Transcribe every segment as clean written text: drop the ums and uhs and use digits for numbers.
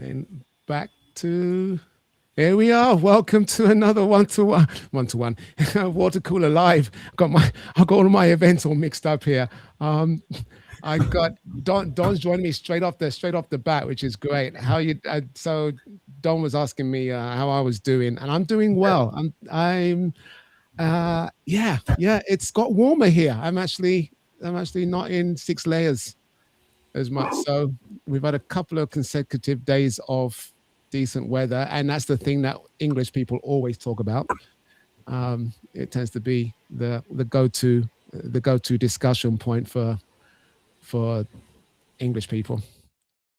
then back to. Here we are. Welcome to another one-to-one water cooler live. I got all my events all mixed up here. I got Don's joining me straight off the bat, which is great. How you? So Don was asking me how I was doing, and I'm doing well. Yeah. It's got warmer here. I'm actually not in 6 layers as much. So we've had a couple of consecutive days of decent weather, and that's the thing that English people always talk about. It tends to be the go-to discussion point for English people,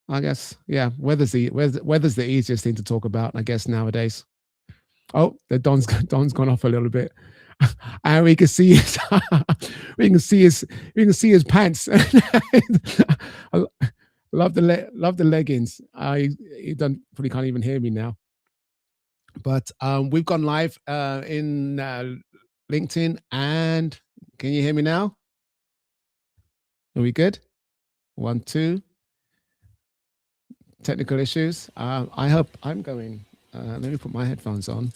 I guess. Yeah, weather's the easiest thing to talk about, I guess, nowadays. Oh, the Don's gone off a little bit, and we can see his pants. I love the leggings. You don't probably can't even hear me now, but we've gone live in LinkedIn, and can you hear me now? Are we good? 1, 2. Technical issues. I hope I'm going. Let me put my headphones on.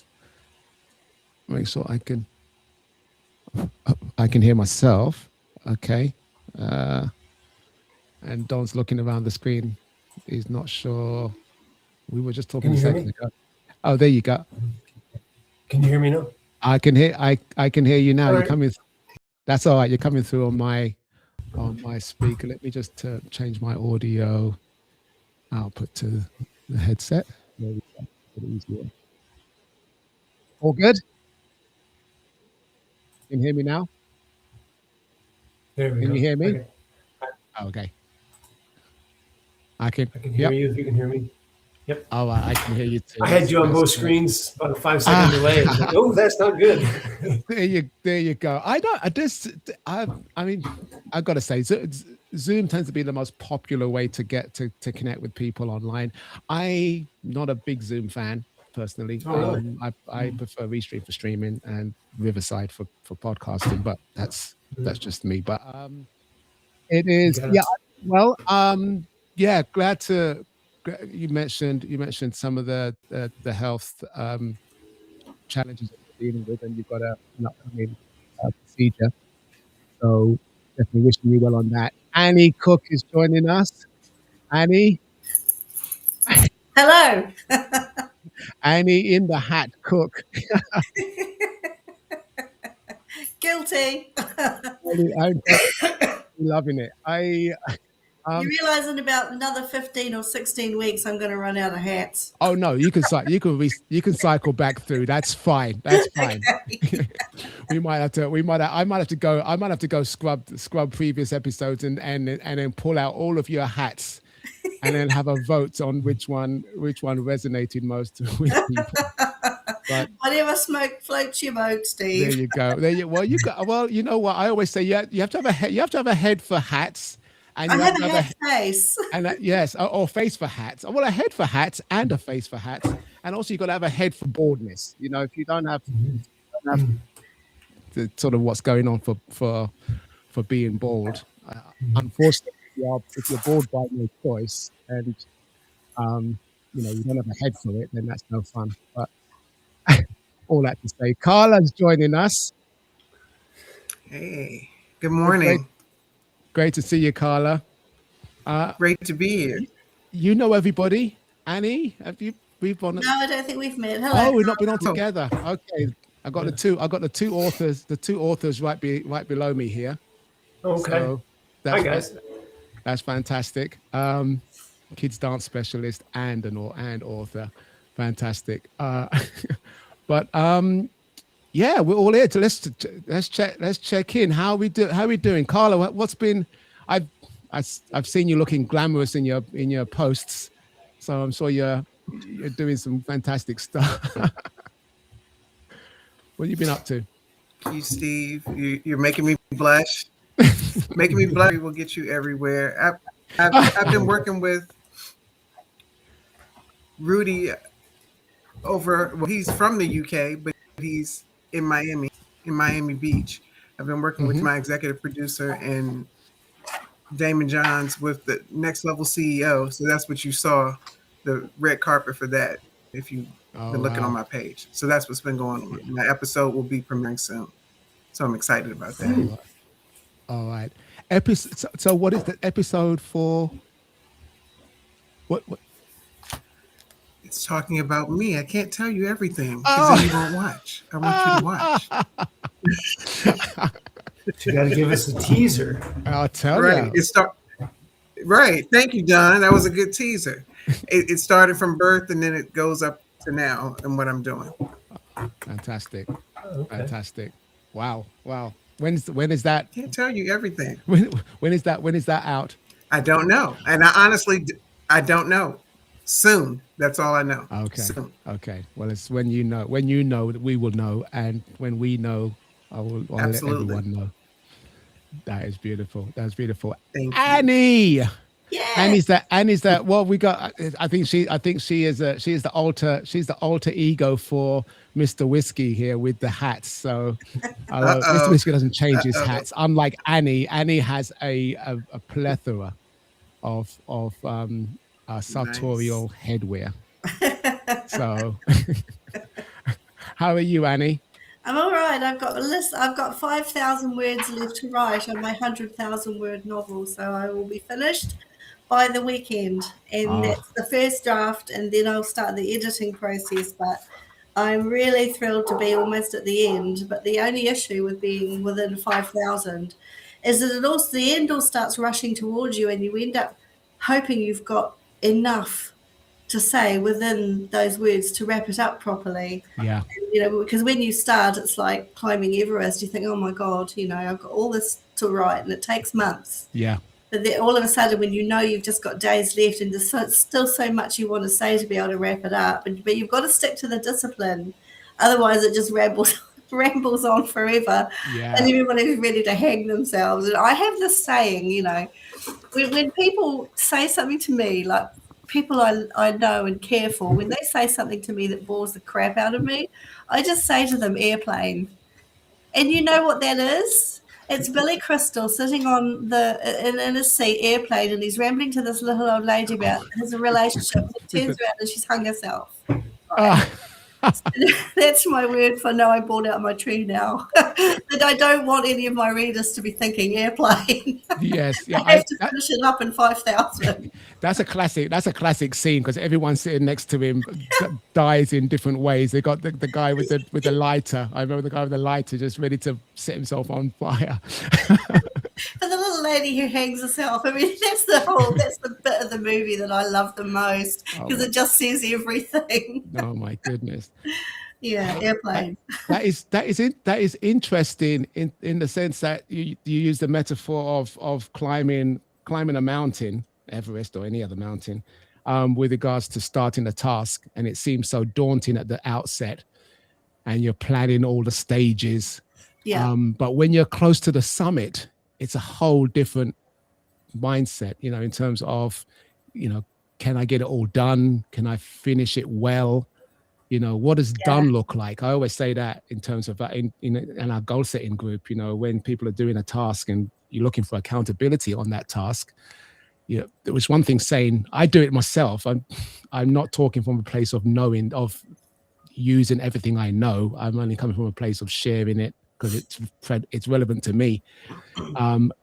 Make sure I can hear myself. Okay. And Don's looking around the screen. He's not sure. We were just talking a second ago. Oh, there you go. Can you hear me now? I can hear you now. All You're right. coming. That's all right. You're coming through on my speaker. Let me just change my audio output to the headset. There we go. A bit easier. All good? Can you hear me now? There we go. Can you hear me? Okay. Okay. I can hear you if you can hear me. Yep. Oh, I can hear you too. I had you on both screens, about a 5-second delay. Like, oh, that's not good. There you go. I mean, I've got to say, Zoom tends to be the most popular way to get to connect with people online. I'm not a big Zoom fan personally. Oh, really? I prefer Restream for streaming and Riverside for podcasting, but that's just me. But it is well, yeah, glad to. You mentioned some of the health challenges that you're dealing with, and you've got an upcoming procedure. So definitely wishing you well on that. Annie Cook is joining us. Annie. Hello. Annie in the hat Cook. Guilty. I'm loving it. You realize in about another 15 or 16 weeks, I'm going to run out of hats. Oh no, you can cycle back through. That's fine. That's fine. Okay. I might have to go scrub previous episodes and then pull out all of your hats and then have a vote on which one resonated most with people. But whatever smoke floats your boat, Steve. There you go. Well, you know what I always say. You have to have a head for hats. And I have a head face. And yes, or face for hats. Well, a head for hats and a face for hats. And also you've got to have a head for baldness. You know, if you don't have the sort of what's going on for being bald, unfortunately, if you're bald by no choice and you don't have a head for it, then that's no fun. But all that to say, Carla's joining us. Hey, good morning. Great to see you, Carla. Great to be here. You know everybody. Annie, we've on? No, I don't think we've met. Hello. Oh, we've not been on together. Okay, I got the two authors right below me here. Okay. So hi guys. That's fantastic. Kids dance specialist and author, fantastic. But yeah, we're all here. Let's check in. How we doing, Carla? What's been? I've seen you looking glamorous in your posts, so I'm sure you're doing some fantastic stuff. What have you been up to? You, Steve, you're making me blush. Making me blush will get you everywhere. I've been working with Rudy he's from the UK, but he's in Miami Beach. I've been working with my executive producer and Damon Johns with the Next Level CEO. So that's what you saw the red carpet for that. If you've been looking on my page, so that's what's been going on. My episode will be premiering soon, so I'm excited about that. All right. So what is the episode for? What? It's talking about me. I can't tell you everything because then you won't watch. I want you to watch. You got to give us a teaser. I'll tell Right. you. Right. Thank you, Don. That was a good teaser. It started from birth and then it goes up to now and what I'm doing. Fantastic. Okay. Fantastic. Wow. When is that? Can't tell you everything. When is that out? I don't know. And I don't know. Soon. That's all I know. Okay. Soon. Okay. Well, it's when you know that we will know, and when we know, I'll let everyone know. That is beautiful. That's beautiful. Thank you. Annie. Yeah. Annie's that. Well, we got. I think she is the alter ego for Mr. Whiskey here with the hats. So Mr. Whiskey doesn't change his hats. Unlike Annie, Annie has a plethora of sartorial headwear. So, how are you, Annie? I'm all right. I've got a list. I've got 5,000 words left to write on my 100,000 word novel, so I will be finished by the weekend. And that's the first draft, and then I'll start the editing process. But I'm really thrilled to be almost at the end. But the only issue with being within 5,000 is that the end all starts rushing towards you, and you end up hoping you've got enough to say within those words to wrap it up properly. Yeah. And, because when you start, it's like climbing Everest. You think, oh my God, I've got all this to write, and it takes months. Yeah. But then all of a sudden, when you've just got days left, and there's still so much you want to say to be able to wrap it up, but you've got to stick to the discipline. Otherwise, it just rambles on forever. Yeah. And everybody's ready to hang themselves. And I have this saying, when people say something to me, like people I know and care for, when they say something to me that bores the crap out of me, I just say to them, airplane. And you know what that is? It's Billy Crystal sitting in a seat, airplane, and he's rambling to this little old lady about his relationship. He turns around and she's hung herself. That's my word for no, I bought out my tree now. That I don't want any of my readers to be thinking airplane. Yes. Yeah, I have to finish it up in 5,000. That's a classic scene because everyone sitting next to him dies in different ways. They got the guy with the lighter. I remember the guy with the lighter just ready to set himself on fire. And the little lady who hangs herself. I mean, that's the bit of the movie that I love the most because it just says everything. Oh my goodness. Yeah, airplane. That is interesting in the sense that you use the metaphor of climbing a mountain, Everest or any other mountain, with regards to starting a task, and it seems so daunting at the outset, and you're planning all the stages. Yeah. But when you're close to the summit, it's a whole different mindset, in terms of, can I get it all done? Can I finish it well? What does done look like? I always say that in terms of in our goal setting group, when people are doing a task and you're looking for accountability on that task, there was one thing saying, I do it myself. I'm not talking from a place of knowing, of using everything I know. I'm only coming from a place of sharing it because it's relevant to me.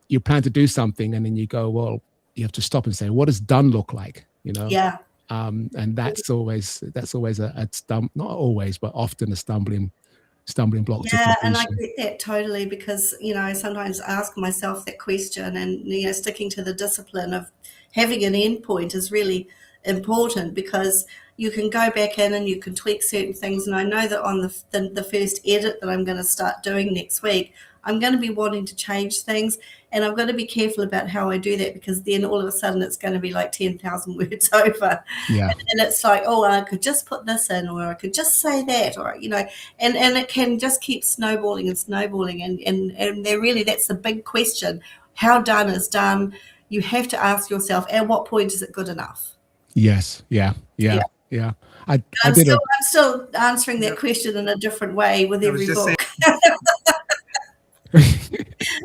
You plan to do something and then you go, well, you have to stop and say, what does done look like? Yeah. And that's always a stump, not always, but often a stumbling block. Yeah, and I get that totally because, sometimes I ask myself that question and, sticking to the discipline of having an end point is really important because you can go back in and you can tweak certain things. And I know that on the first edit that I'm going to start doing next week, I'm going to be wanting to change things, and I've got to be careful about how I do that because then all of a sudden it's going to be like 10,000 words over. Yeah. And it's like, oh, I could just put this in, or I could just say that, or, and it can just keep snowballing and snowballing. And that's the big question. How done is done? You have to ask yourself, at what point is it good enough? Yes. Yeah. I'm still answering that question in a different way with every book.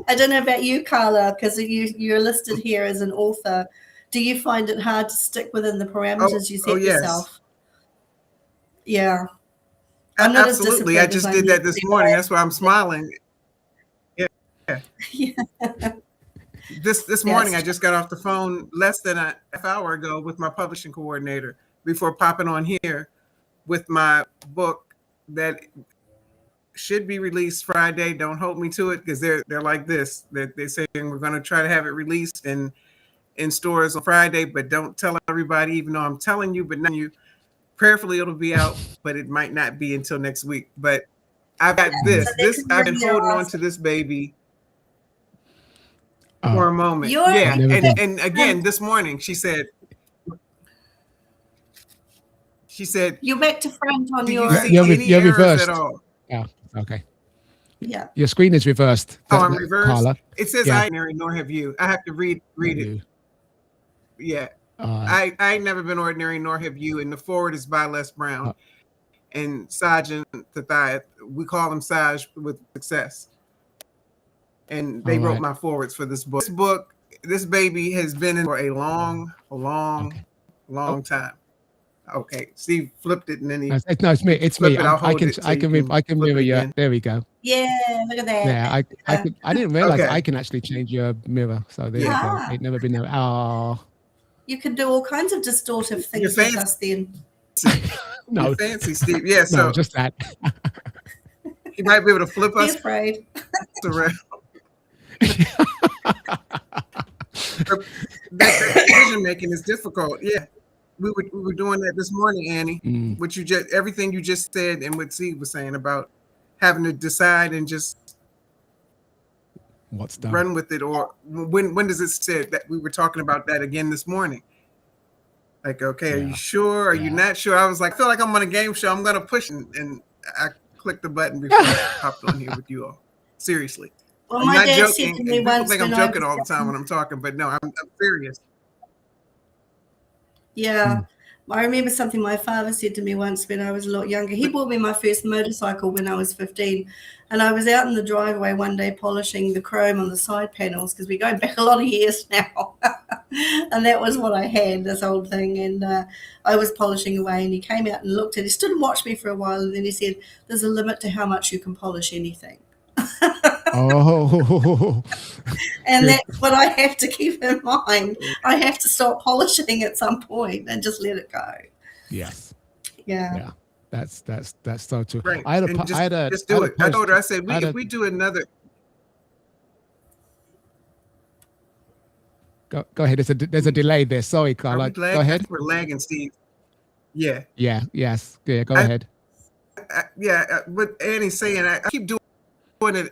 I don't know about you, Carla, because you're listed here as an author. Do you find it hard to stick within the parameters you set yes. yourself? Yeah. I'm not as Absolutely. I disciplined as just I did need that to this be, but morning. That's why I'm smiling. yeah. This morning, I just got off the phone less than a half hour ago with my publishing coordinator before popping on here with my book that should be released Friday. Don't hold me to it, because they're like this. They're saying we're going to try to have it released in stores on Friday, but don't tell everybody, even though I'm telling you. But now prayerfully it'll be out, but it might not be until next week. But I've got this. I've been holding on to this baby for a moment. Yeah. And again, this morning she said, you're back to front on your. You're errors reversed. At all? Yeah. Okay. Yeah. Your screen is reversed. I'm reversed. Carla. It says I ordinary, nor have you. I have to read it. Yeah. I ain't never been ordinary, nor have you. And the forward is by Les Brown and Sajin Tathiath. We call him Saj with success. And they wrote my forwards for this book. This baby has been in for a long time. Okay, Steve flipped it, and then he. No, it's me. It's me. I can mirror you. There we go. Yeah, look at that. Yeah, I didn't realize I can actually change your mirror. So there you go. It's never been there. Oh. You can do all kinds of distortive things with us then. No. You're fancy, Steve. Yeah, so no, just that. He might be able to flip us. Be afraid. Around. That decision making is difficult. Yeah. We were doing that this morning, Annie. What everything you just said, and what Steve was saying about having to decide and just what's done, run with it. Or when does it say that? We were talking about that again this morning. Like, okay, are you sure? Are you not sure? I was like, I feel like I'm on a game show. I'm gonna push, and I clicked the button before I popped on here with you all. Seriously, well, I'm my not dad joking. said to me People think I'm joking all the time when I'm talking, but no, I'm serious. Yeah. I remember something my father said to me once when I was a lot younger. He bought me my first motorcycle when I was 15, and I was out in the driveway one day polishing the chrome on the side panels, because we're going back a lot of years now. And that was what I had, this old thing. And I was polishing away, and he came out and looked at it. He stood and watched me for a while, and then he said, there's a limit to how much you can polish anything. Oh. And that's what I have to keep in mind. I have to stop polishing at some point and just let it go. Yes. Yeah. That's so true. Right. Just do it. I told her, I said, if we do another. Go ahead. There's a delay there. Sorry, Carla. Go ahead. We're lagging, Steve. Yeah. Yeah. Yes. Yeah. Go ahead. What Annie's saying, I keep doing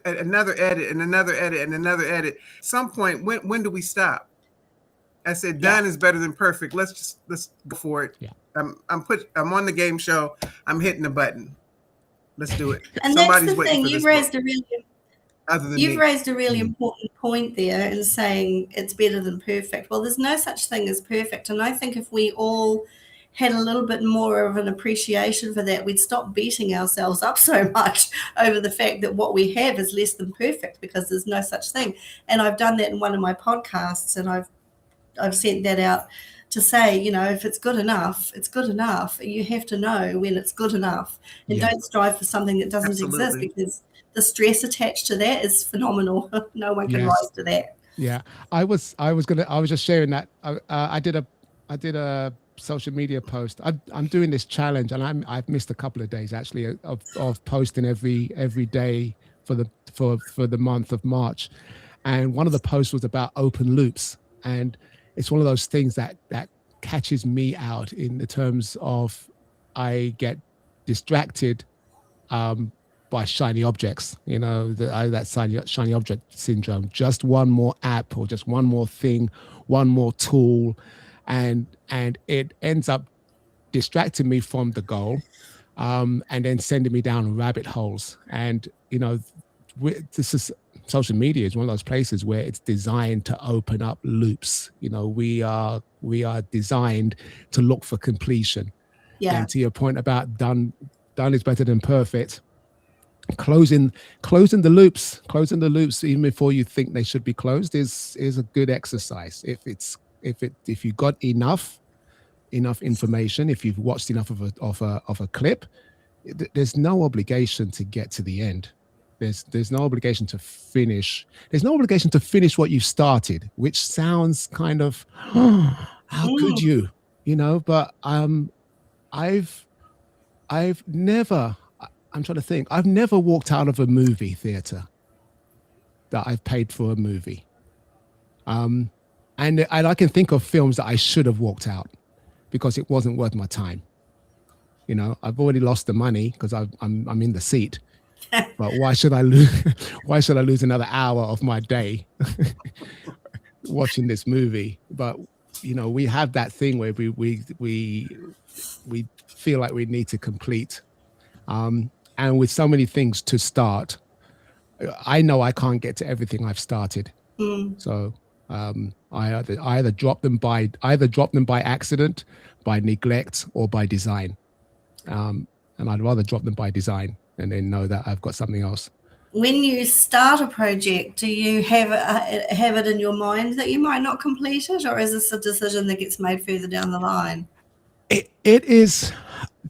another edit and another edit and another edit. At some point, when do we stop? I said, done is better than perfect. Let's go for it. Yeah. I'm on the game show. I'm hitting the button. Let's do it. And Somebody's that's the thing. You've raised a really important point there in saying it's better than perfect. Well, there's no such thing as perfect. And I think if we all had a little bit more of an appreciation for that, we'd stop beating ourselves up so much over the fact that what we have is less than perfect, because there's no such thing. And I've done that in one of my podcasts, and I've sent that out to say, if it's good enough, it's good enough. You have to know when it's good enough, and don't strive for something that doesn't exist, because the stress attached to that is phenomenal. No one can rise to that. Yeah, I was just sharing that. I did a social media post. I'm doing this challenge, and I've missed a couple of days actually of posting every day for the month of March. And one of the posts was about open loops, and it's one of those things that catches me out in the terms of I get distracted by shiny objects, that shiny object syndrome. Just one more app or just one more thing, one more tool, and it ends up distracting me from the goal, and then sending me down rabbit holes. And social media is one of those places where it's designed to open up loops. We are designed to look for completion. Yeah. And to your point about done is better than perfect, closing the loops even before you think they should be closed is a good exercise. If if you got enough information, if you've watched enough of a clip, there's no obligation to get to the end. There's no obligation to finish. There's no obligation to finish what you started, which sounds kind of, how could you, But I've never. I'm trying to think. I've never walked out of a movie theater that I've paid for a movie. And I can think of films that I should have walked out because it wasn't worth my time. I've already lost the money because I'm in the seat. But why should I lose? Why should I lose another hour of my day watching this movie? But we have that thing where we feel like we need to complete. And with so many things to start, I know I can't get to everything I've started. So I either drop them by accident, by neglect, or by design. And I'd rather drop them by design and then know that I've got something else. When you start a project, do you have it in your mind that you might not complete it, or is this a decision that gets made further down the line? It is.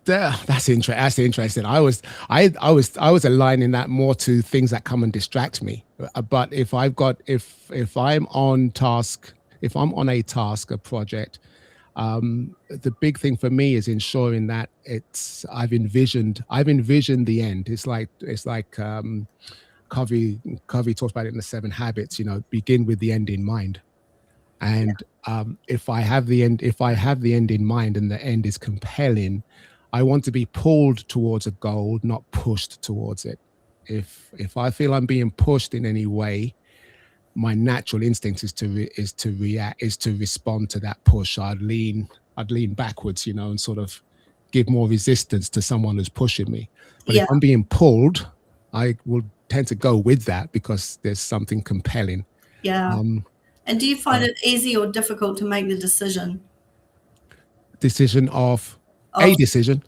That's interesting. I was aligning that more to things that come and distract me. But if I'm on task, if I'm on a task, a project, the big thing for me is ensuring that I've envisioned the end. It's like Covey talks about it in the 7 Habits. Begin with the end in mind. And if I have the end in mind and the end is compelling, I want to be pulled towards a goal, not pushed towards it. If I feel I'm being pushed in any way, my natural instinct is to respond to that push. I'd lean backwards, and sort of give more resistance to someone who's pushing me. But if I'm being pulled, I will tend to go with that because there's something compelling. Yeah. And do you find it easy or difficult to make the decision? Decision a decision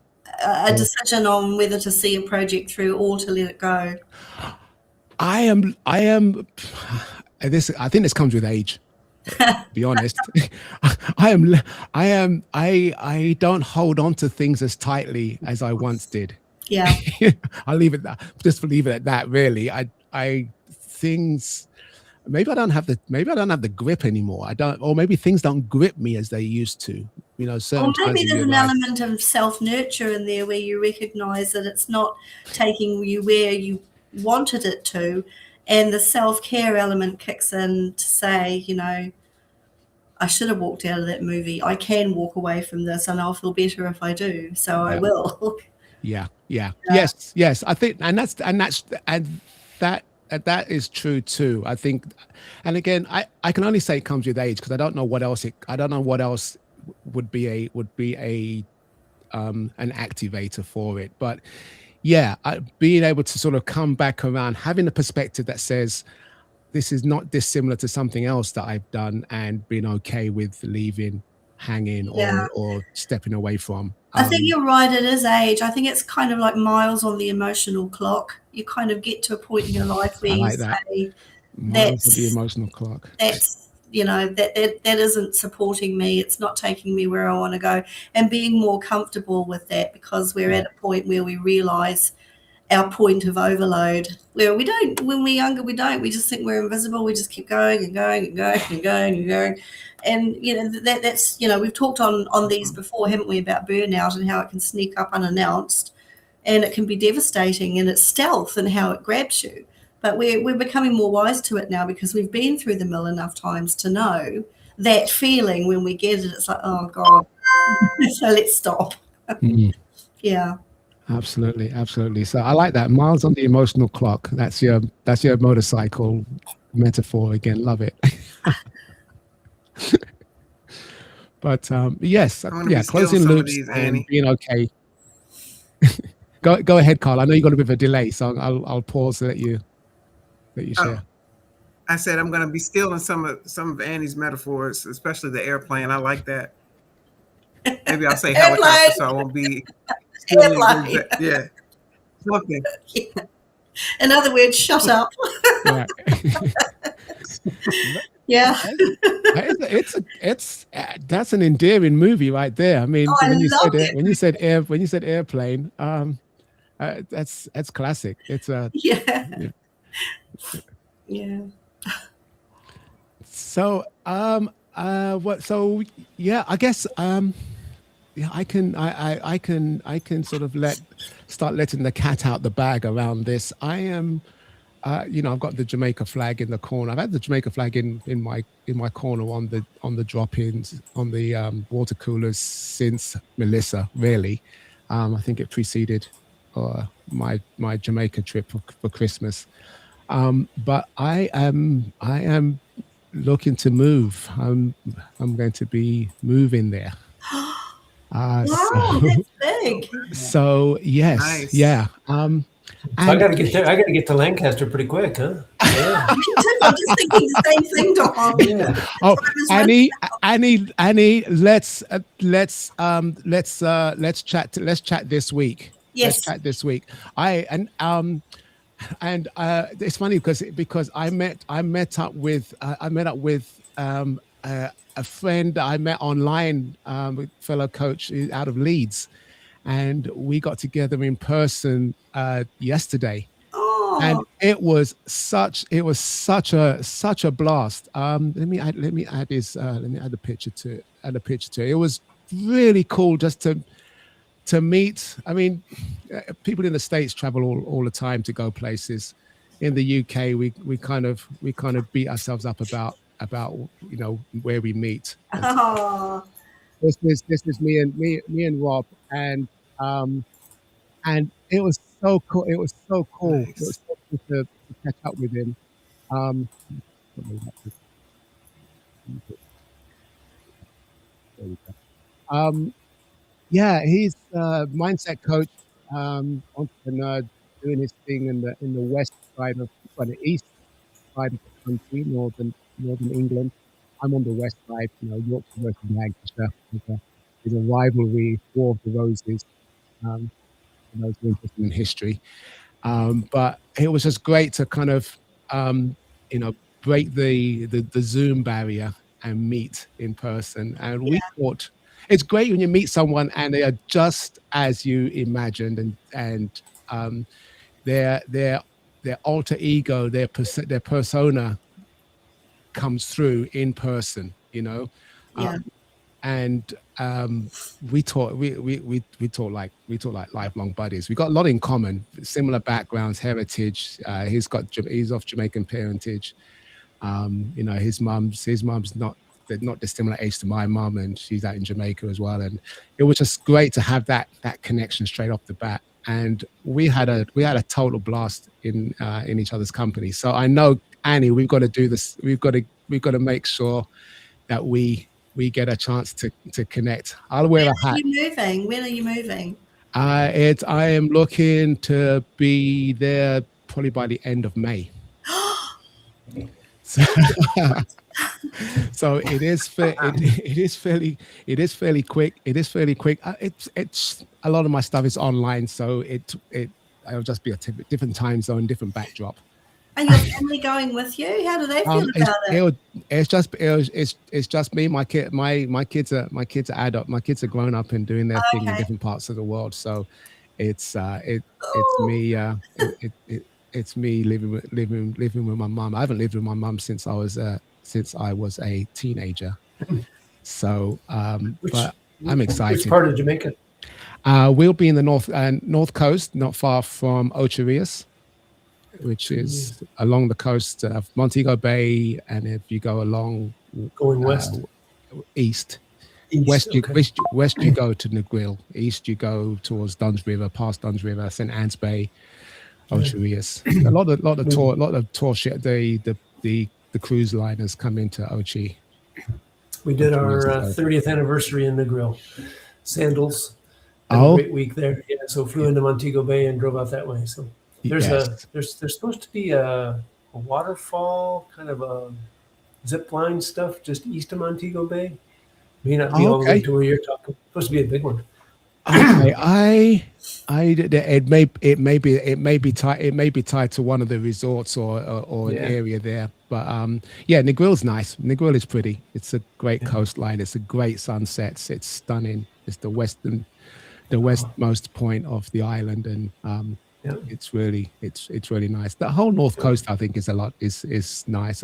on whether to see a project through or to let it go. I am. I think this comes with age. To be honest, I don't hold on to things as tightly as I once did. Yeah. I'll leave it at that. Really, maybe I don't have the grip anymore. Or maybe things don't grip me as they used to. Certain or maybe there's an element of self-nurture in there where you recognize that it's not taking you where you wanted it to, and the self-care element kicks in to say, I should have walked out of that movie. I can walk away from this and I'll feel better if I do. So I will. Yeah. Yes. I think, and that is true too. I think, and again, I can only say it comes with age because I don't know what else would be an activator for it. But yeah, being able to sort of come back around, having a perspective that says this is not dissimilar to something else that I've done, and being okay with leaving hanging or stepping away from. I think you're right. It is age. I think it's kind of like miles on the emotional clock. You kind of get to a point in your life where you say, miles on the emotional clock. That's, that isn't supporting me. It's not taking me where I want to go, and being more comfortable with that, because we're at a point where we realize our point of overload, where we don't, when we're younger, we just think we're invisible. We just keep going and going and going and going and going. And, that's, we've talked on these before, haven't we, about burnout and how it can sneak up unannounced, and it can be devastating, and it's stealth and how it grabs you. But we're becoming more wise to it now because we've been through the mill enough times to know that feeling when we get it. It's like, oh God, so let's stop. Yeah. Absolutely. So I like that. Miles on the emotional clock. That's your motorcycle metaphor again. Love it. But yes, closing loops and being okay. Go ahead, Carl. I know you got a bit of a delay, so I'll pause so that you share. I said I'm going to be stealing some of Annie's metaphors, especially the airplane. I like that. Maybe I'll say helicopter, so I won't be stealing. Yeah. Okay. In other words, shut up. Right. Yeah. It's that's an endearing movie right there. I mean, Oh, I when you love said it, it. when you said airplane, that's classic. It's a Yeah. Yeah. so what so yeah, I guess yeah, I can sort of start letting the cat out the bag around this. I am you know, I've got the Jamaica flag in the corner. I've had the Jamaica flag in my corner on the drop-ins on the water coolers since Melissa. Really, I think it preceded my Jamaica trip for Christmas. But I am looking to move. I'm going to be moving there. Wow, So that's big. so yes, Nice. yeah. So I And got to get there. I got to get to Lancaster pretty quick, huh? Yeah. Me too. I'm just thinking the same thing, Dom. Yeah. oh, I was wondering- Annie, let's chat this week. Let's Yes. chat this week. It's funny because I met up with a friend that I met online, fellow coach out of Leeds, and we got together in person yesterday. And Oh, it was such a blast. Let me add the picture to it. It was really cool just to meet. I mean, people in the States travel all the time to go places. In the UK, we kind of beat ourselves up about you know where we meet. oh, This is me and Rob, and it was so cool. It was so cool. It was Nice. so cool to catch up with him. Um, there we go. Yeah, he's a mindset coach, entrepreneur, doing his thing in the west side of the east side of the country, northern England. I'm on the west side, you know, Yorkshire versus Lancashire. There's a rivalry, War of the Roses. For those who are interested in history. But it was just great to kind of, you know, break the Zoom barrier and meet in person. And we thought it's great when you meet someone and they are just as you imagined, and their alter ego, their persona comes through in person. You know, yeah. and we talk like lifelong buddies. We got a lot in common, similar backgrounds, heritage. He's of Jamaican parentage. You know, his mum's not dissimilar age to my mum, and she's out in Jamaica as well. And it was just great to have that connection straight off the bat. And we had a total blast in each other's company. So I know, Annie, we've got to do this. We've got to make sure that we get a chance to connect. I'll wear a hat. When are you moving? I am looking to be there probably by the end of May. So, so it is fairly quick. It is fairly quick. It's a lot of my stuff is online, so it'll just be a different time zone, different backdrop. And your family going with you? How do they feel about it? It's just me. My kids are adult. My kids are grown up and doing their thing in different parts of the world. So it's me. It's me living with my mum. I haven't lived with my mum since I was a teenager. So, but I'm excited. Which part of Jamaica? We'll be in the north coast, not far from Ocho Rios, which is along the coast of Montego Bay, and if you go along Going west, east, East, west you go to Negril, east you go towards Duns River, past Duns River, St. Anne's Bay, Ocho Rios. A lot of tour shit. The cruise liners come into Ochi. We did our 30th anniversary in Negril. Sandals. Had a great week there. Yeah, so flew into Montego Bay and drove out that way. So there's supposed to be a waterfall, kind of a zip line stuff just east of Montego Bay. May not be all the way to where you're talking. Supposed to be a big one. Okay, it may be tied to one of the resorts or an area there, but yeah, Negril's nice. Negril is pretty. It's a great coastline. It's a great sunsets. It's stunning. It's the westmost point of the island, and it's really nice. The whole north coast, I think, is nice.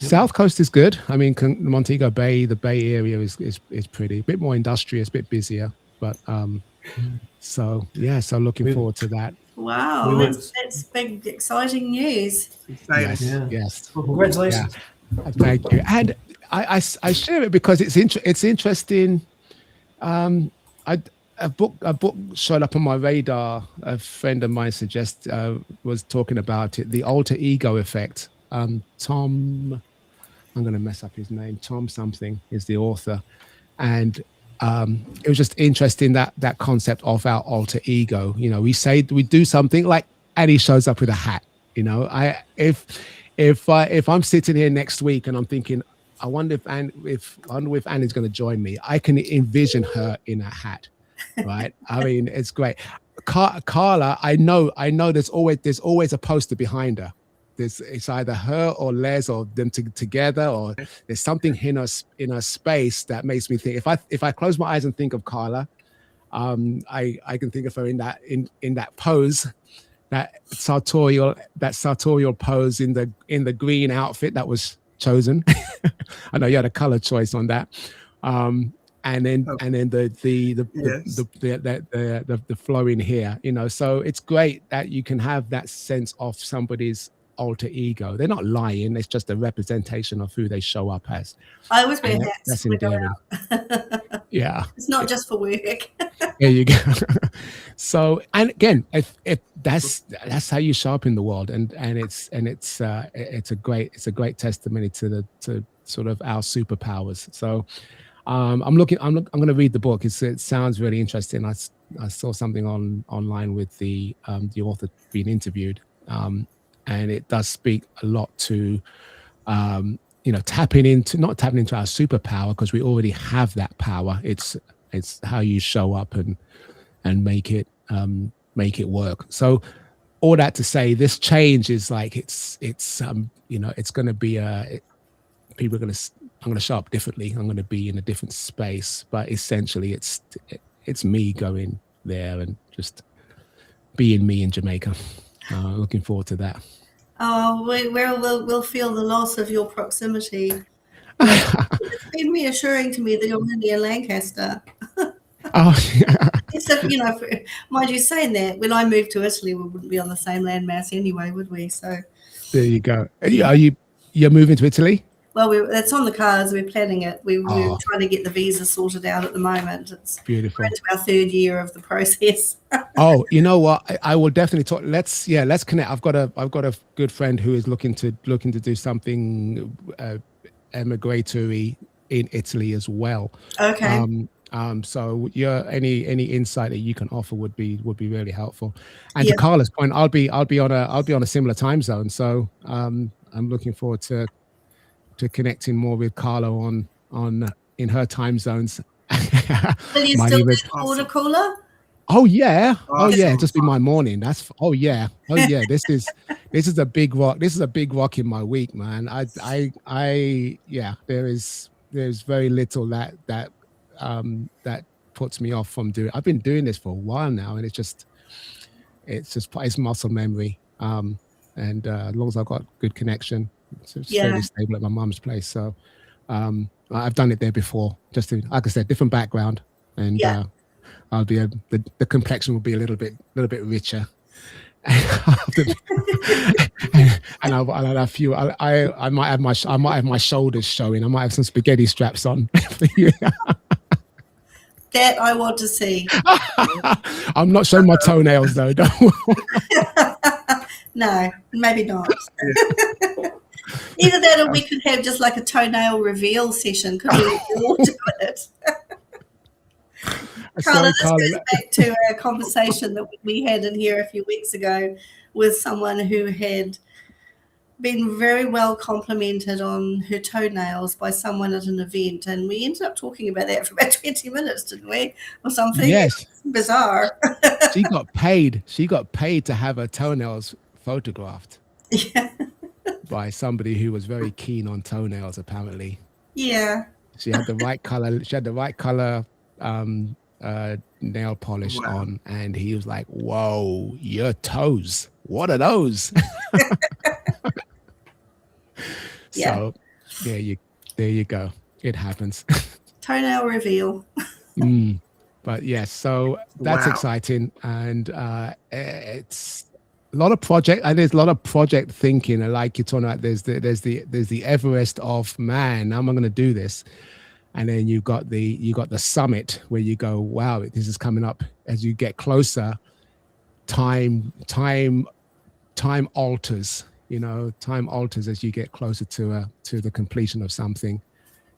South coast is good. I mean, Montego Bay, the Bay Area is pretty. A bit more industrious, a bit busier, but so looking forward to that. Wow, that's big, exciting news. Exciting. Yes. Well, congratulations. Yeah. Thank you. And I share it because it's interesting. A book showed up on my radar. A friend of mine was talking about it, the alter ego effect. Tom, I'm going to mess up his name. Tom something is the author, and it was just interesting that concept of our alter ego. You know, we do something like Annie shows up with a hat. You know, if I'm sitting here next week and I'm thinking, I wonder if Annie's going to join me, I can envision her in a hat, right? I mean, it's great. Carla, I know there's always a poster behind her. It's either her or Les or them together, or there's something in her space that makes me think. If I close my eyes and think of Carla, I can think of her in that pose, that sartorial pose in the green outfit that was chosen. I know you had a color choice on that, and then the flowing hair. You know, so it's great that you can have that sense of somebody's alter ego. They're not lying. It's just a representation of who they show up as. I always wear hats. That's endearing. Yeah, it's not just for work. There you go. So, and again, if that's how you show up in the world, and it's a great testimony to sort of our superpowers. So, I'm going to read the book. It sounds really interesting. I saw something online with the author being interviewed. And it does speak a lot to, not tapping into our superpower, because we already have that power. It's how you show up and make it work. So all that to say, this change is like it's going to be I'm going to show up differently. I'm going to be in a different space, but essentially it's me going there and just being me in Jamaica. Looking forward to that. Oh, we'll feel the loss of your proximity. It's been reassuring to me that you're really in Lancaster. Oh, yeah. So, mind you saying that, when I moved to Italy, we wouldn't be on the same landmass anyway, would we? So there you go. You're moving to Italy? Well, it's on the cards. We're planning it. We're trying to get the visa sorted out at the moment. It's beautiful. We're into our third year of the process. Oh, you know what? I will definitely talk. Let's connect. I've got a good friend who is looking to do something emigratory in Italy as well. Okay. So any insight that you can offer would be really helpful. And to Carla's point, I'll be on a similar time zone. So I'm looking forward to connecting more with Carla on in her time zones. Will you still do the water cooler? Oh yeah. Oh yeah. Just be my morning. Oh yeah. This is a big rock. This is a big rock in my week, man. There's very little that puts me off from doing. I've been doing this for a while now, and it's muscle memory. And as long as I've got good connection, it's fairly stable at my mum's place. So I've done it there before. Just to, like I said, different background, and I'll be the complexion will be a little bit richer. And I'll have a few. I might have my shoulders showing. I might have some spaghetti straps on for you. That I want to see. I'm not showing my toenails though. Don't. No, maybe not. Either that, or we could have just like a toenail reveal session. Could we all do it? Carla, this goes back to a conversation that we had in here a few weeks ago with someone who had been very well complimented on her toenails by someone at an event, and we ended up talking about that for about 20 minutes, didn't we, or something? Yes, bizarre. She got paid to have her toenails photographed. Yeah. By somebody who was very keen on toenails, apparently. Yeah. She had the right color. She had the right color nail polish on, and he was like, "Whoa, your toes! What are those?" So there you go. It happens. Toenail reveal. But yes, so that's exciting, and it's a lot of project, and there's a lot of project thinking. And like you're talking about, there's the Everest of man. How am I going to do this? And then you got the summit where you go, wow, this is coming up. As you get closer, time alters. Time alters as you get closer to the completion of something.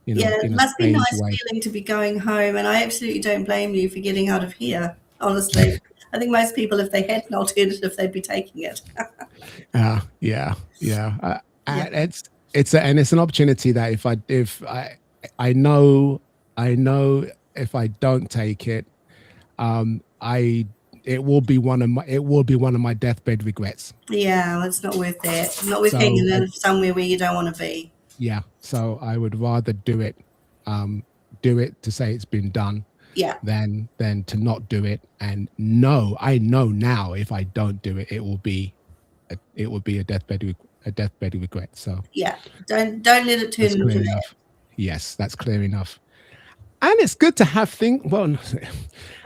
It must be nice feeling to be going home, and I absolutely don't blame you for getting out of here. Honestly, I think most people, if they had an alternative, they'd be taking it. And it's an opportunity that if I know if I don't take it, it will be one of my deathbed regrets. Yeah, it's not worth that. Not worth hanging in somewhere where you don't want to be. Yeah, so I would rather do it to say it's been done. Yeah. Than to not do it, and I know now if I don't do it, it will be a deathbed regret. So yeah, don't let it turn into that. Yes, that's clear enough. And it's good to have things. Well,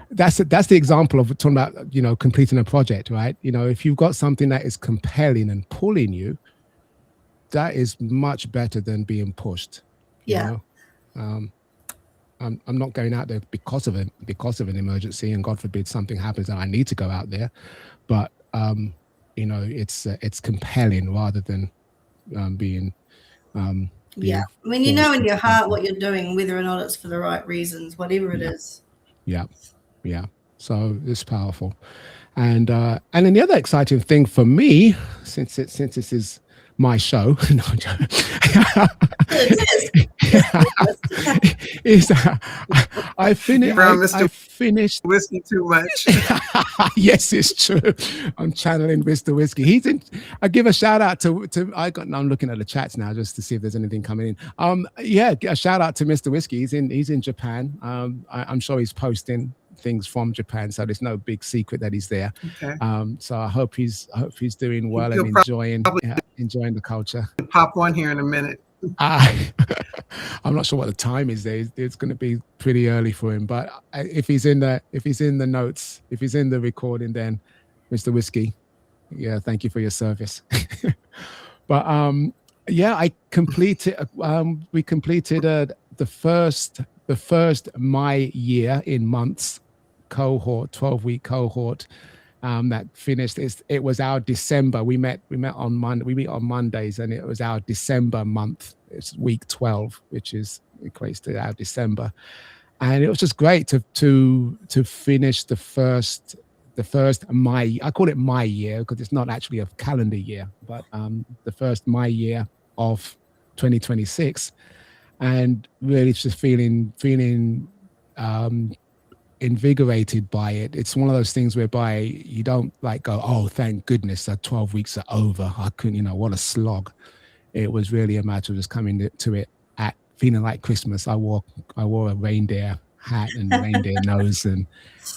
that's the example of talking about completing a project, right? If you've got something that is compelling and pulling you, that is much better than being pushed. Yeah. I'm not going out there because of an emergency, and God forbid something happens and I need to go out there, but it's compelling rather than being yeah. I mean, in your heart what you're doing, whether or not it's for the right reasons, whatever it is. Yeah. So it's powerful, and then the other exciting thing for me, since this is my show, is I finished whiskey too much. Yes, it's true. I'm channeling Mr. Whiskey. I give a shout out to I'm looking at the chats now just to see if there's anything coming in. A shout out to Mr. Whiskey. He's in Japan. I'm sure he's posting things from Japan, so there's no big secret that he's there. Okay. So I hope he's doing well and enjoying the culture. Pop on here in a minute. I'm not sure what the time is there. It's going to be pretty early for him, but if he's in the notes, if he's in the recording, then Mr. Whiskey, thank you for your service. But I completed. We completed the first my year in months cohort, 12-week cohort. That finished. It was our December. We met on Monday. We meet on Mondays, and it was our December month. It's week 12, which equates to our December, and it was just great to finish the first my. I call it my year because it's not actually a calendar year, but the first my year of 2026, and really just feeling invigorated by it. It's one of those things whereby you don't go, oh, thank goodness that 12 weeks are over. I couldn't, what a slog. It was really a matter of just coming to it at feeling like Christmas. I wore a reindeer hat and reindeer nose, and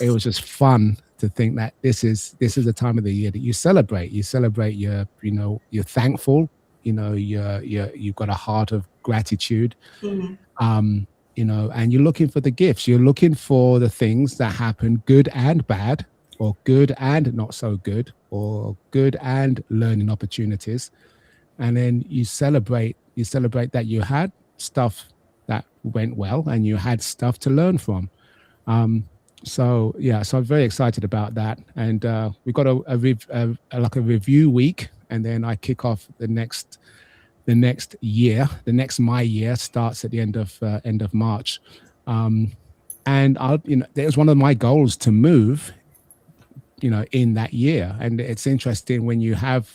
it was just fun to think that this is a time of the year that you celebrate. You celebrate you're thankful, you've got a heart of gratitude. Mm-hmm. And you're looking for the gifts. You're looking for the things that happen, good and bad, or good and not so good, or good and learning opportunities. And then you celebrate that you had stuff that went well and you had stuff to learn from. So I'm very excited about that. And we've got a review week, and then I kick off the next year. The next my year starts at the end of March, and it was one of my goals to move, in that year. And it's interesting when you have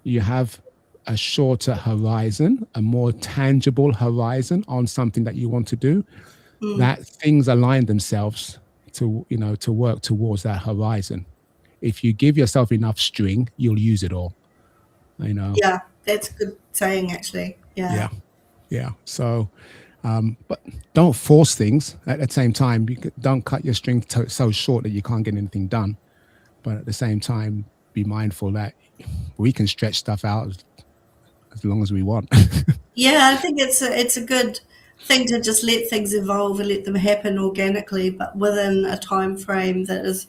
you have a shorter horizon, a more tangible horizon on something that you want to do, that things align themselves to, to work towards that horizon. If you give yourself enough string, you'll use it all. Yeah, that's good saying, actually. Yeah. So, but don't force things. At the same time, don't cut your string so short that you can't get anything done. But at the same time, be mindful that we can stretch stuff out as long as we want. Yeah, I think it's a good thing to just let things evolve and let them happen organically, but within a time frame that is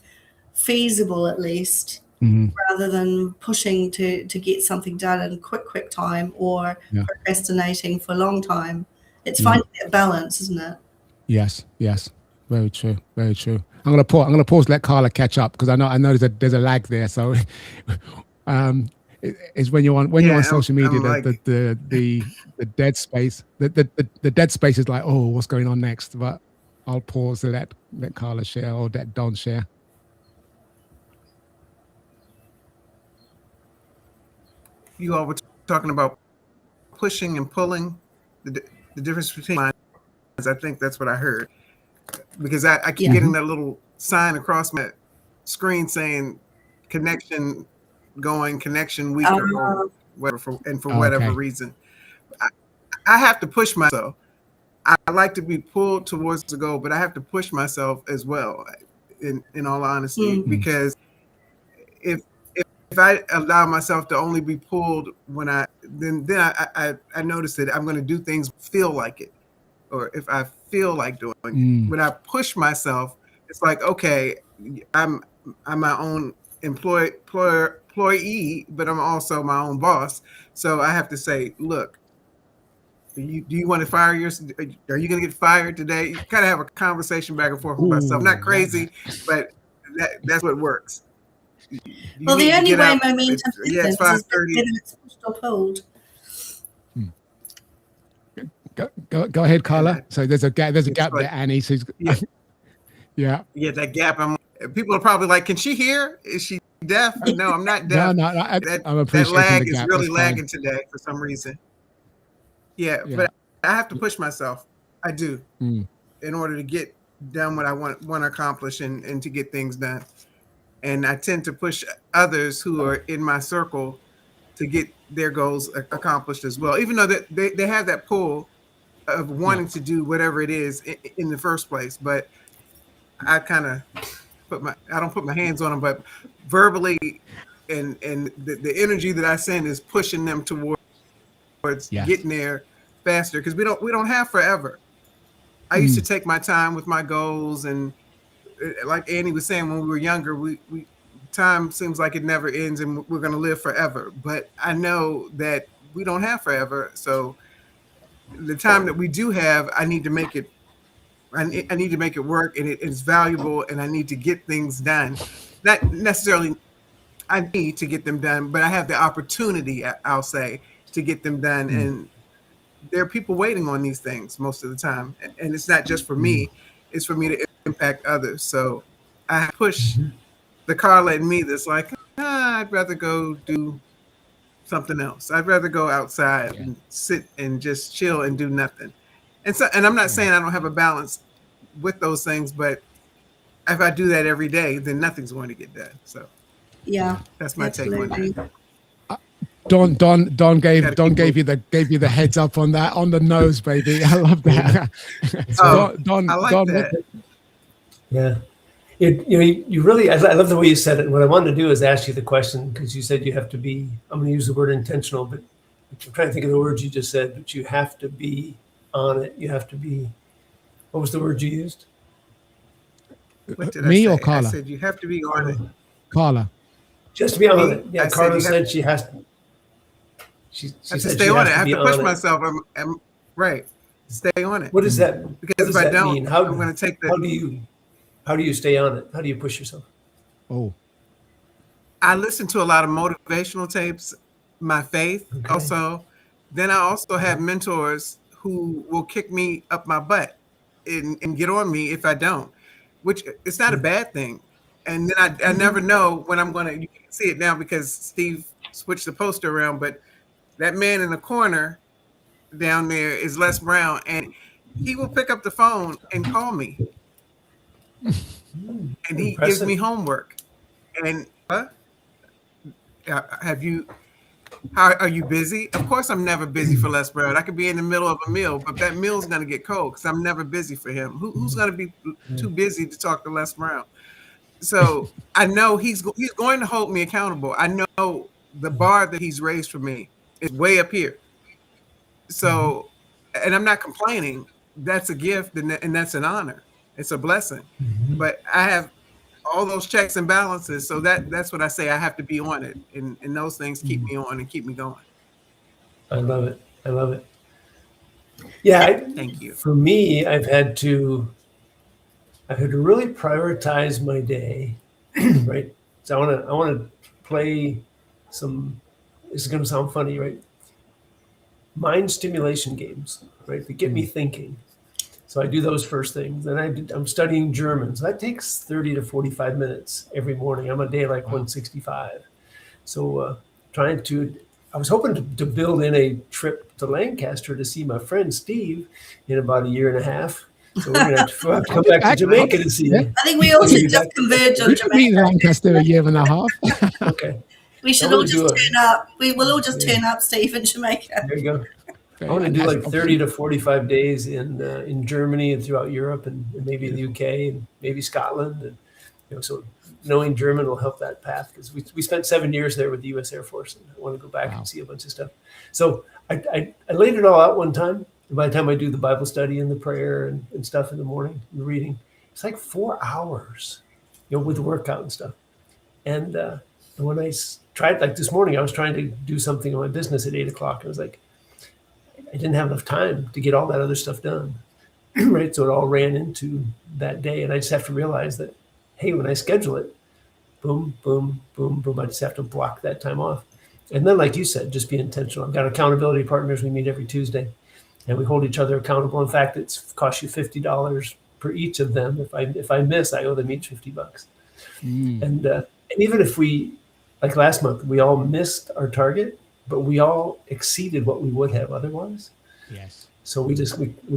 feasible, at least, rather than pushing to get something done in quick time, or procrastinating for a long time. It's finding that balance, isn't it? Yes. Very true. Very true. I'm gonna pause. Let Carla catch up, because I know there's a lag there. So, it's when you're on social media, the dead space, the dead space is like, oh, what's going on next? But I'll pause to let Carla share, or let Don share. You all were talking about pushing and pulling, the difference between lines. I think that's what I heard, because I keep getting that little sign across my screen saying connection going, connection weak, or whatever, for whatever reason. I have to push myself. I like to be pulled towards the goal, but I have to push myself as well, in all honesty, because if I allow myself to only be pulled when I notice that I'm going to do things feel like it, or if I feel like doing it. When I push myself, it's like, okay, I'm my own employee, but I'm also my own boss. So I have to say, look, do you want to fire are you going to get fired today? You kind of have a conversation back and forth with myself. Not crazy, but that's what works. Well, the only way momentum happens is that it's pushed or pulled. Go ahead, Carla. So there's a gap there, Annie. So yeah, that gap. People are probably like, can she hear? Is she deaf? No, I'm not deaf. No, I'm appreciating that lag the gap. is really lagging today for some reason. Yeah, but I have to push myself. I do, in order to get done what I want to accomplish, and to get things done. And I tend to push others who are in my circle to get their goals accomplished as well, even though that they have that pull of wanting to do whatever it is in the first place. But I kind of I don't put my hands on them, but verbally, and the energy that I send is pushing them towards getting there faster, because we don't have forever. I used to take my time with my goals, and like Annie was saying, when we were younger, we time seems like it never ends, and we're going to live forever. But I know that we don't have forever. So the time that we do have, I need to make it. I need to make it work, and it's valuable, and I need to get things done. Not necessarily I need to get them done, but I have the opportunity, I'll say, to get them done. And there are people waiting on these things most of the time. And it's not just for me, it's for me to impact others. So I push the Carla in me that's like, I'd rather go do something else. I'd rather go outside and sit and just chill and do nothing. And I'm not saying I don't have a balance with those things, but if I do that every day, then nothing's going to get done. So that's my take on that. Don gave you the heads up on that, on the nose, baby. I love that. Don, I like that. Yeah. You really, I love the way you said it. And what I wanted to do is ask you the question, because you said you have to be, I'm going to use the word intentional, but I'm trying to think of the words you just said, but you have to be on it. You have to be, what was the word you used? What did Me I say? or Carla? I said you have to be on it. Carla. Just to be on it. Yeah, Carla said she has to. She said to stay on it. I have to push myself. I'm right. Stay on it. What does that? Because if I don't, mean? I'm going to take the. How do you stay on it? How do you push yourself? Oh, I listen to a lot of motivational tapes. My faith also. Then I also have mentors who will kick me up my butt and get on me if I don't, which it's not a bad thing. And then I never know when I'm going to. You can see it now because Steve switch the poster around, but that man in the corner down there is Les Brown, and he will pick up the phone and call me. And he gives me homework. And how are you busy? Of course, I'm never busy for Les Brown. I could be in the middle of a meal, but that meal's going to get cold because I'm never busy for him. Who's going to be too busy to talk to Les Brown? So I know he's going to hold me accountable. I know the bar that he's raised for me is way up here. So, and I'm not complaining. That's a gift and that's an honor. It's a blessing. But I have all those checks and balances. So that's what I say. I have to be on it. And those things keep me on and keep me going. I love it. I love it. Yeah. Thank you. For me, I've had to really prioritize my day, right? So I want to play some, this is going to sound funny, right? Mind stimulation games, right? That get me thinking. So I do those first things. Then I'm studying German. So that takes 30 to 45 minutes every morning. I'm a day like 165. So I was hoping to build in a trip to Lancaster to see my friend Steve in about a year and a half. So we're going to have to come back to Jamaica to see him. I think we all should just converge on Jamaica. Lancaster a year and a half. Okay. We should all just turn up. We will all just turn up, Steve, in Jamaica. There you go. I want to do like 30 to 45 days in Germany and throughout Europe and maybe in the UK and maybe Scotland. And so knowing German will help that path because we spent 7 years there with the U.S. Air Force and I want to go back and see a bunch of stuff. So I laid it all out one time. And by the time I do the Bible study and the prayer and stuff in the morning, the reading, it's like 4 hours, with the workout and stuff. And when I tried, like this morning, I was trying to do something on my business at 8 o'clock. I was like, I didn't have enough time to get all that other stuff done, right? So it all ran into that day. And I just have to realize that, hey, when I schedule it, boom, boom, boom, boom, I just have to block that time off. And then, like you said, just be intentional. I've got accountability partners. We meet every Tuesday and we hold each other accountable. In fact, it's cost you $50 per each of them. If I miss, I owe them each $50. And even if we, like last month, we all missed our target, but we all exceeded what we would have otherwise. Yes. So we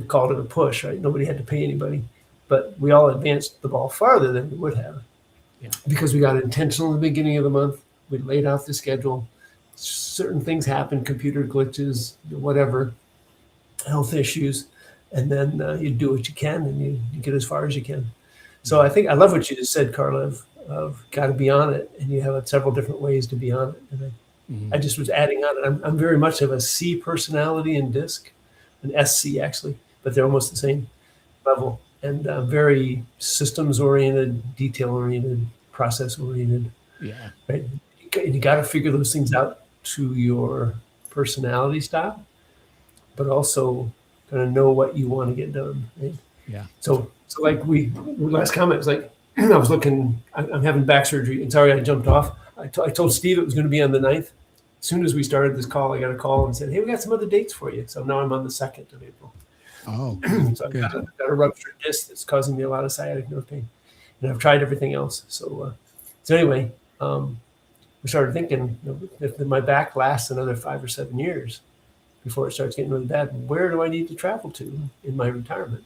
called it a push, right? Nobody had to pay anybody, but we all advanced the ball farther than we would have because we got intentional in the beginning of the month. We laid out the schedule. Certain things happen, computer glitches, whatever, health issues. And then you do what you can and you get as far as you can. So I think I love what you just said, Carla, of got to be on it. And you have several different ways to be on it. And I just was adding on it. I'm very much of a C personality in DISC, an SC actually, but they're almost the same level. And very systems oriented, detail oriented, process oriented. Yeah. Right. You got to figure those things out to your personality style, but also kind of know what you want to get done. Right? Yeah. So like last comment was like, I was looking, I'm having back surgery and sorry, I jumped off. I told Steve it was going to be on the 9th. As soon as we started this call, I got a call and said, hey, we got some other dates for you. So now I'm on the 2nd of April. Oh, so I've got a ruptured disc that's causing me a lot of sciatic nerve pain. And I've tried everything else. So anyway, we started thinking, if my back lasts another 5 or 7 years before it starts getting really bad, where do I need to travel to in my retirement?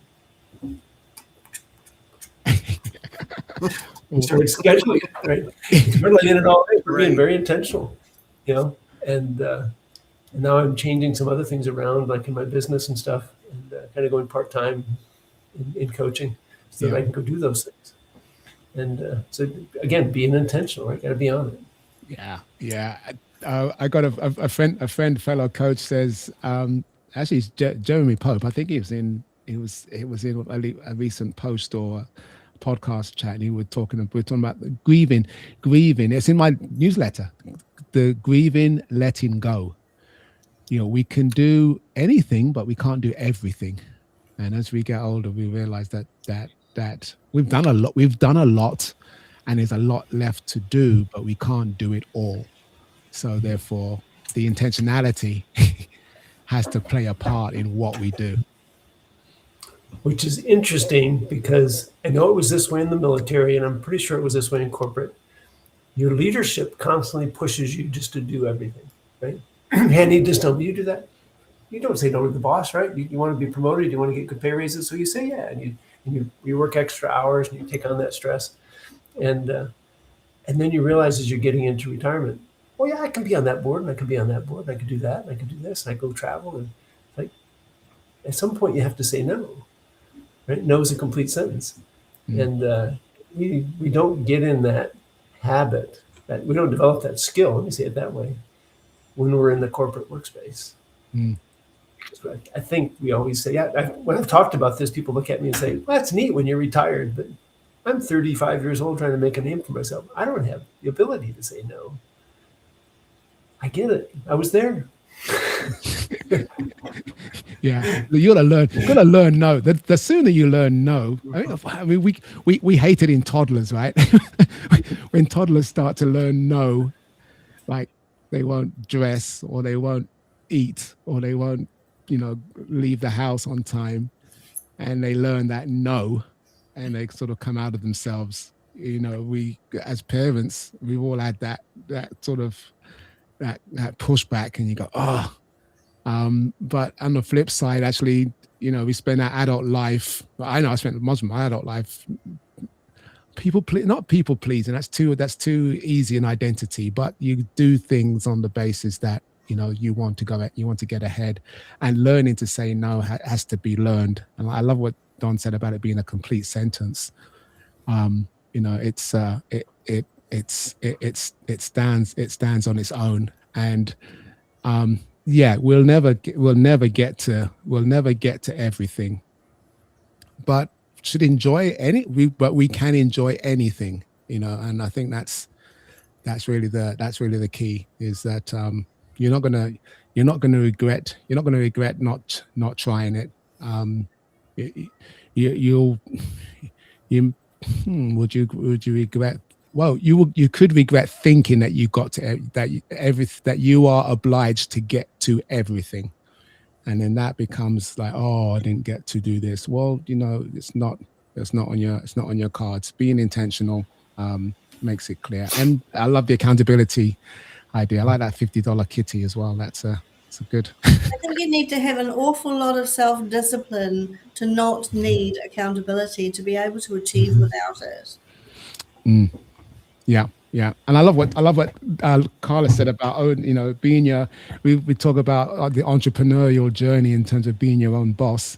We started scheduling it, right? We're laying it all in. We're being very intentional, and now I'm changing some other things around, like in my business and stuff, and kind of going part-time in coaching so that I can go do those things. And so again, being intentional, right? Got to be on it. Yeah. I got a friend, fellow coach says, actually it's Jeremy Pope. I think he was in a recent post or podcast chat, and we're talking about grieving. It's in my newsletter, the grieving, letting go. We can do anything, but we can't do everything. And as we get older, we realize that we've done a lot, and there's a lot left to do, but we can't do it all. So therefore, the intentionality has to play a part in what we do. Which is interesting because I know it was this way in the military, and I'm pretty sure it was this way in corporate. your leadership constantly pushes you just to do everything, right? Andy just told me, you do that. You don't say no to the boss, right? You want to be promoted, you want to get good pay raises, so you say yeah, and you work extra hours and you take on that stress, and then you realize as you're getting into retirement, oh yeah, I can be on that board, and I can be on that board, and I can do that, and I can do this, and I go travel, and like at some point you have to say no, right? No is a complete sentence, and we don't get in that habit, that we don't develop that skill. Let me say it that way, when we're in the corporate workspace. I think we always say, when I've talked about this, people look at me and say, well, that's neat when you're retired, but I'm 35 years old trying to make a name for myself. I don't have the ability to say no. I get it. I was there. Yeah, you gotta learn no. The sooner you learn no, I mean, we hate it in toddlers, right? When toddlers start to learn no, like they won't dress, or they won't eat, or they won't, leave the house on time, and they learn that no, and they sort of come out of themselves. We as parents, we've all had that sort of that pushback, and you go, oh. But on the flip side, actually, we spend our adult life. I know I spent most of my adult life not people pleasing. That's too easy an identity. But you do things on the basis that you want to get ahead, and learning to say no has to be learned. And I love what Don said about it being a complete sentence. It stands on its own, and yeah, we'll never get to everything, but should enjoy but we can enjoy anything, and I think that's really the key, is that you're not gonna regret not trying it. Would you regret? Well, you could regret thinking that that you are obliged to get to everything, and then that becomes like, oh, I didn't get to do this. Well, it's not on your cards. Being intentional makes it clear, and I love the accountability idea. I like that $50 kitty as well. That's a good. I think you need to have an awful lot of self-discipline to not need accountability, to be able to achieve without it. Yeah, and I love what Carla said about being we talk about the entrepreneurial journey in terms of being your own boss,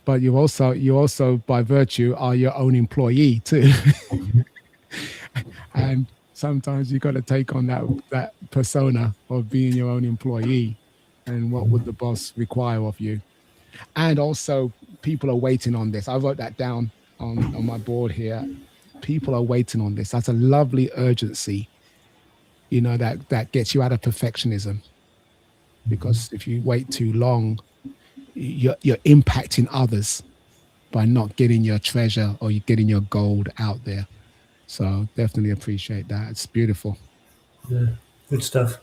but you also by virtue are your own employee too. And sometimes you got to take on that persona of being your own employee, and what would the boss require of you. And also, people are waiting on this. I wrote that down on my board here. People are waiting on this. That's a lovely urgency, that gets you out of perfectionism. Because if you wait too long, you're impacting others by not getting your treasure or you're getting your gold out there. So definitely appreciate that. It's beautiful. Yeah, good stuff.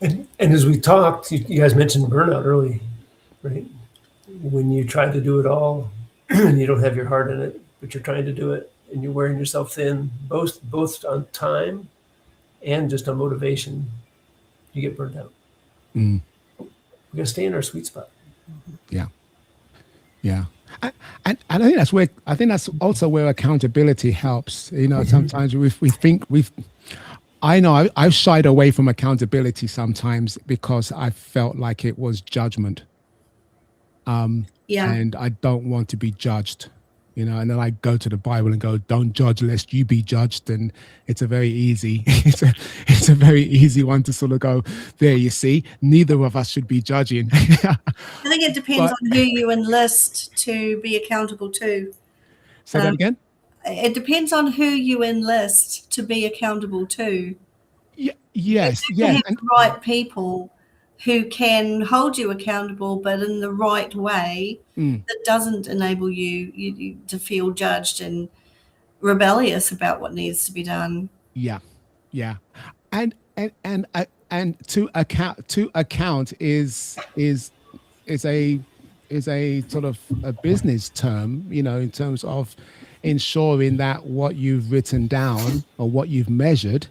And as we talked, you guys mentioned burnout early, right? When you try to do it all and you don't have your heart in it, but you're trying to do it, and you're wearing yourself thin, both on time and just on motivation, you get burned out. We got to stay in our sweet spot. Yeah. And I think that's also where accountability helps. Sometimes I've shied away from accountability sometimes because I felt like it was judgment. And I don't want to be judged. And then I go to the Bible and go, don't judge lest you be judged. And it's a very easy one to sort of go, there, you see, neither of us should be judging. I think it depends on who you enlist to be accountable to. Say that again? It depends on who you enlist to be accountable to. Yes. You have the right people who can hold you accountable, but in the right way that doesn't enable you to feel judged and rebellious about what needs to be done. Yeah. And to account is a sort of a business term, in terms of ensuring that what you've written down or what you've measured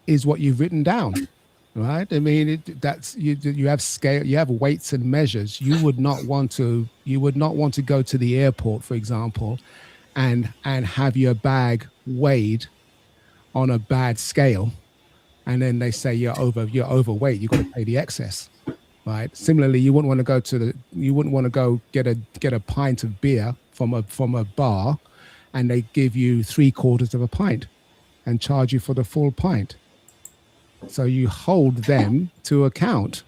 is what you've written down. Right. I mean, that's you have scale, you have weights and measures. You would not want to go to the airport, for example, and have your bag weighed on a bad scale. And then they say you're overweight. You've got to pay the excess. Right. Similarly, you wouldn't want to go get a pint of beer from a bar and they give you 3/4 of a pint and charge you for the full pint. So you hold them to account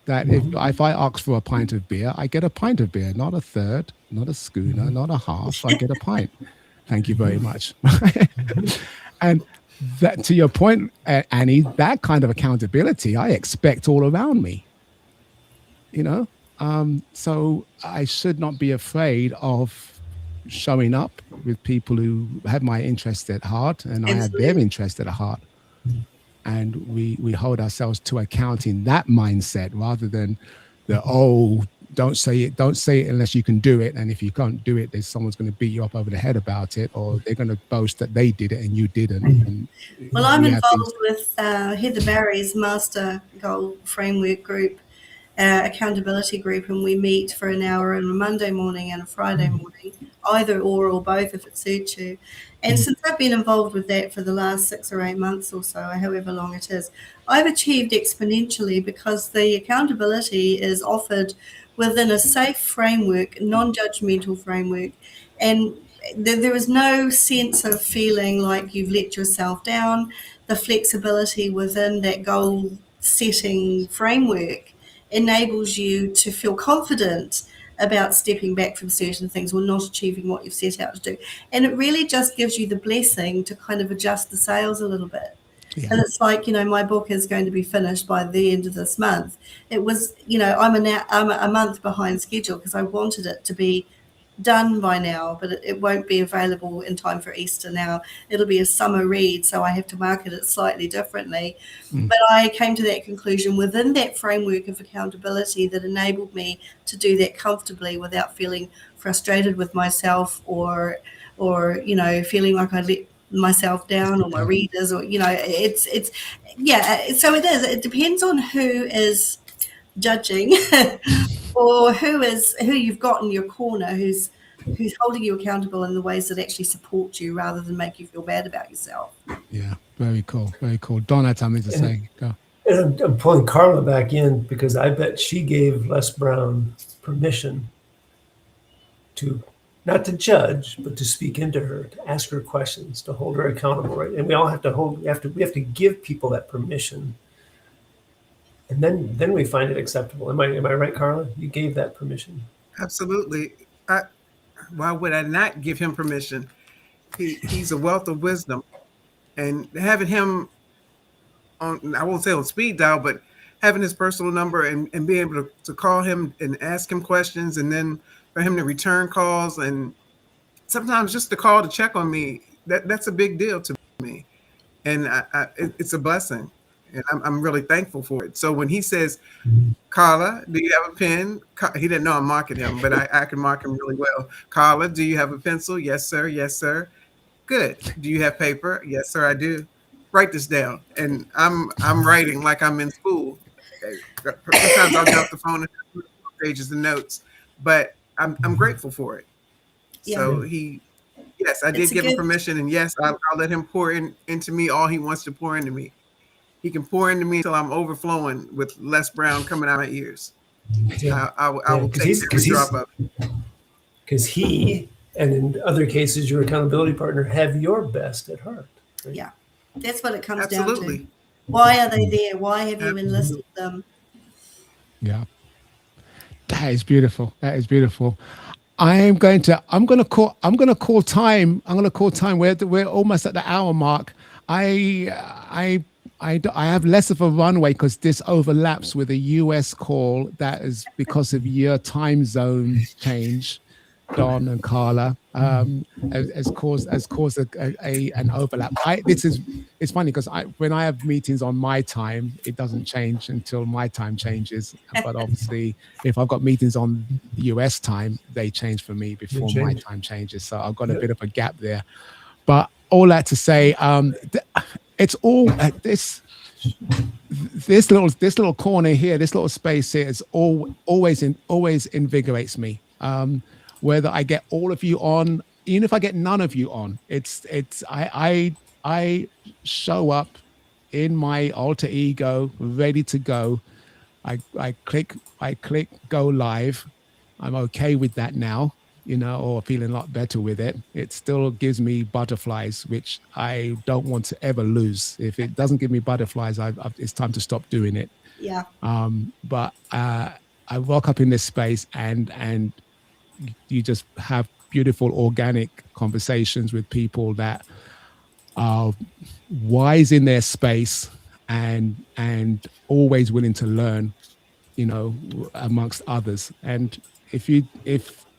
that if I ask for a pint of beer, I get a pint of beer, not a third, not a schooner, not a half. I get a pint. Thank you very much. And that, to your point, Annie, that kind of accountability I expect all around me. So I should not be afraid of showing up with people who have my interest at heart, and I have their interest at heart. And we hold ourselves to account in that mindset rather than don't say it unless you can do it. And if you can't do it, there's someone's going to beat you up over the head about it, or they're going to boast that they did it and you didn't. And well, I'm involved with Heather Barry's Master Goal Framework group, accountability group, and we meet for an hour on a Monday morning and a Friday morning, either or both if it suits you. And since I've been involved with that for the last 6 or 8 months or so, however long it is, I've achieved exponentially because the accountability is offered within a safe framework, non-judgmental framework, and there is no sense of feeling like you've let yourself down. The flexibility within that goal setting framework enables you to feel confident about stepping back from certain things or not achieving what you've set out to do. And it really just gives you the blessing to kind of adjust the sails a little bit. Yeah. And it's like, my book is going to be finished by the end of this month. It was, I'm a month behind schedule because I wanted it to be done by now, but it won't be available in time for Easter now. It'll be a summer read, so I have to market it slightly differently. But I came to that conclusion within that framework of accountability that enabled me to do that comfortably without feeling frustrated with myself or feeling like I let myself down or my readers, or it's so it is. It depends on who is judging or who you've got in your corner, who's holding you accountable in the ways that actually support you rather than make you feel bad about yourself. Yeah, very cool. Don had something to say. Go. And I'm pulling Carla back in because I bet she gave Les Brown permission to not to judge, but to speak into her, to ask her questions, to hold her accountable, right? And we all have to we have to give people that permission. And then we find it acceptable. Am I right, Carla? You gave that permission. Absolutely. Why would I not give him permission? He's a wealth of wisdom, and having him on, I won't say on speed dial, but having his personal number and being able to call him and ask him questions, and then for him to return calls, and sometimes just to call to check on me, that's a big deal to me. And it's a blessing. And I'm really thankful for it. So when he says, Carla, do you have a pen? He didn't know I'm mocking him, but I can mock him really well. Carla, do you have a pencil? Yes, sir. Yes, sir. Good. Do you have paper? Yes, sir, I do. Write this down. And I'm writing like I'm in school. Sometimes I'll drop the phone and pages and notes, but I'm grateful for it. Yeah. So yes, I did give him permission, and yes, I'll let him pour into me all he wants to pour into me. He can pour into me until I'm overflowing with Les Brown coming out of my ears. Yeah. I will take every drop of it. Because he, and in other cases, your accountability partner, have your best at heart. Right? Yeah, that's what it comes down to. Why are they there? Why have you enlisted them? Yeah, that is beautiful. I'm going to call time. We're almost at the hour mark. I have less of a runway because this overlaps with a US call that is because of your time zone change. Don and Carla has caused an overlap. It's funny because when I have meetings on my time, it doesn't change until my time changes. But obviously, if I've got meetings on US time, they change for me before my time changes. So I've got a bit of a gap there. But all that to say, it's all this little corner here, this little space here is always invigorates me. Whether I get all of you on, even if I get none of you on, I show up in my alter ego, ready to go. I click go live. I'm okay with that now, or feeling a lot better with it. It still gives me butterflies, which I don't want to ever lose. If it doesn't give me butterflies, it's time to stop doing it. Yeah. But I walk up in this space and you just have beautiful organic conversations with people that are wise in their space and always willing to learn, amongst others. And if you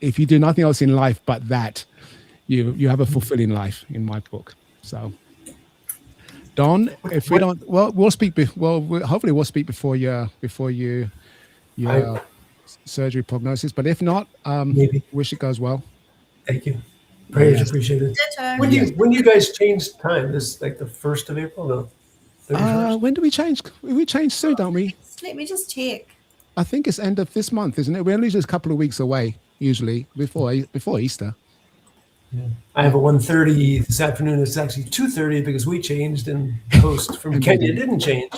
do nothing else in life but that, you have a fulfilling life in my book. So Don, if we don't, we'll speak. Hopefully we'll speak before your surgery prognosis. But if not, maybe. Wish it goes well. Thank you. Appreciate it. When do you guys change time? This like the 1st of April? No. 31st? When do we change? We change soon, don't we? Let me just check. I think it's end of this month, isn't it? We're only just a couple of weeks away, usually before Easter. Yeah. I have a 1:30 this afternoon. It's actually 2:30 because we changed, and the host from Kenya didn't change.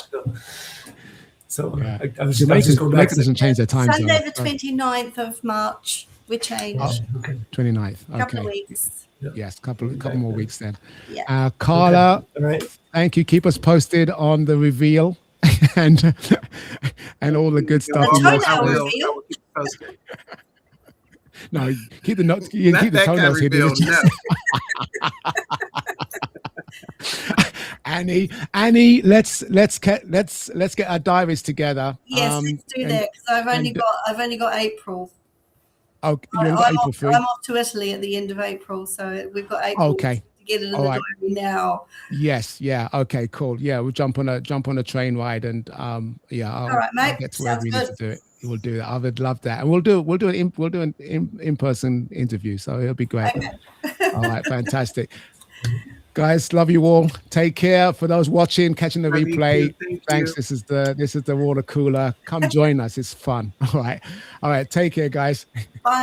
So yeah. I was just going back. Jamaica doesn't change their time Sunday zone. the 29th of March, we changed. Okay. 29th. Okay. Couple of weeks. Yes, couple more weeks then. Yeah. Carla, All right. thank you. Keep us posted on the reveal and all the good stuff. The toenail I will reveal. keep you posted. No, keep the notes. You Not keep the that kind of toenails hidden. reveal, no. Annie, let's get our diaries together. Yes, let's do that because I've only got April. Oh, you're in April free. I'm off to Italy at the end of April, so we've got April. Okay. To get it in All the right. diary now. Yes, yeah, okay, cool. Yeah, we'll jump on a train ride and All right, mate. I'll get to where Sounds we good. need to do it. We'll do that. I would love that, and we'll do an in-person interview. So it'll be great. Okay. All right, fantastic, guys. Love you all. Take care. For those watching, catching the Love you replay. too. Thank Thanks. you. This is the water cooler. Come join us. It's fun. All right. Take care, guys. Bye.